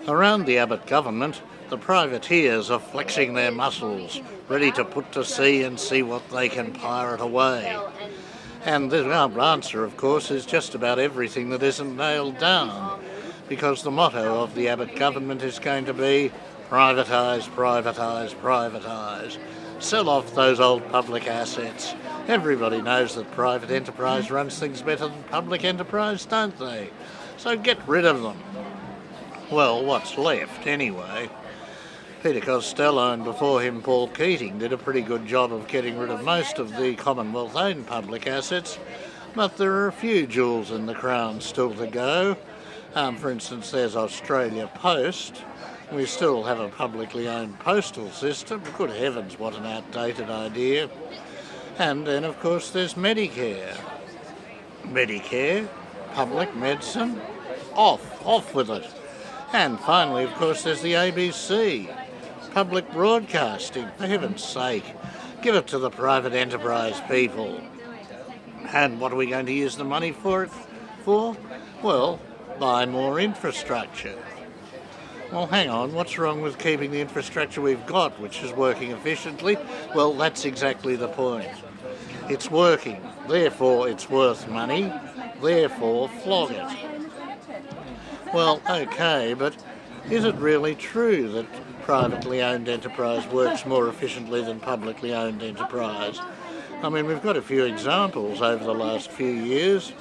Around the Abbott government, the privateers are flexing their muscles, ready to put to sea and see what they can pirate away. And the answer, of course, is just about everything that isn't nailed down, because the motto of the Abbott government is going to be privatise, privatise, privatise. Sell off those old public assets. Everybody knows that private enterprise runs things better than public enterprise, don't they? So get rid of them. Well, what's left, anyway? Peter Costello and before him Paul Keating did a pretty good job of getting rid of most of the Commonwealth-owned public assets, but there are a few jewels in the crown still to go. For instance, there's Australia Post. We still have a publicly owned postal system. Good heavens, what an outdated idea. And then, of course, there's Medicare. Medicare, public medicine, off with it. And finally, of course, there's the ABC, public broadcasting. For heaven's sake, give it to the private enterprise people. And what are we going to use the money for? Well, buy more infrastructure. Well, hang on, what's wrong with keeping the infrastructure we've got, which is working efficiently? Well, that's exactly the point. It's working, therefore it's worth money, therefore flog it. Well, okay, but is it really true that privately owned enterprise works more efficiently than publicly owned enterprise? I mean, we've got a few examples over the last few years.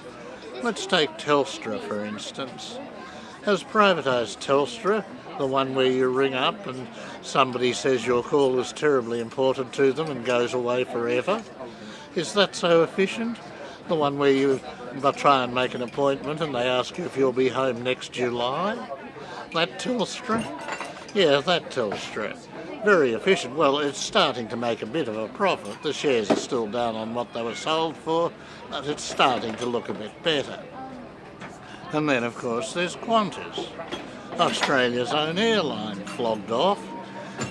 Let's take Telstra, for instance. Has privatised Telstra, the one where you ring up and somebody says your call is terribly important to them and goes away forever? Is that so efficient? The one where you try and make an appointment and they ask you if you'll be home next July? That Telstra? Yeah, that Telstra. Very efficient. Well, it's starting to make a bit of a profit. The shares are still down on what they were sold for, but it's starting to look a bit better. And then, of course, there's Qantas, Australia's own airline, flogged off.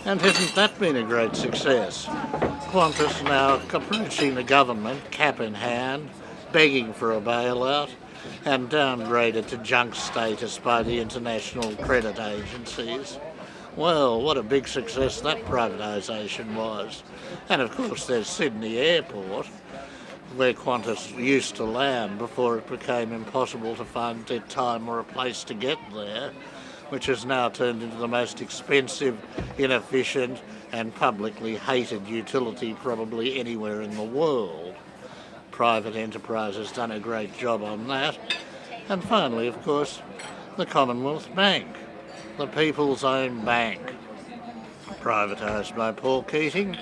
And hasn't that been a great success? Qantas now approaching the government, cap in hand, begging for a bailout, and downgraded to junk status by the international credit agencies. Well, what a big success that privatisation was. And of course there's Sydney Airport, where Qantas used to land before it became impossible to find a time or a place to get there, which has now turned into the most expensive, inefficient and publicly hated utility probably anywhere in the world. Private enterprise has done a great job on that. And finally, of course, the Commonwealth Bank, the people's own bank, privatised by Paul Keating.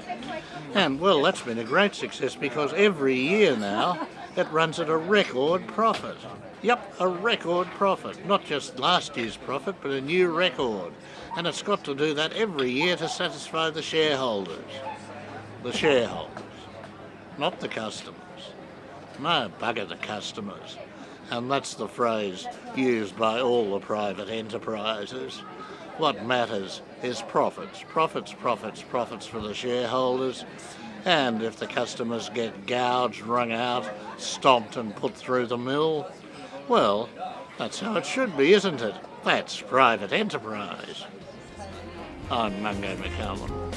And, well, that's been a great success because every year now it runs at a record profit. Yep, a record profit. Not just last year's profit, but a new record. And it's got to do that every year to satisfy the shareholders. The shareholders, not the customers. No, bugger the customers. And that's the phrase used by all the private enterprises. What matters is profits. Profits, profits, profits for the shareholders. And if the customers get gouged, wrung out, stomped and put through the mill, well, that's how it should be, isn't it? That's private enterprise. I'm Mungo McCallum.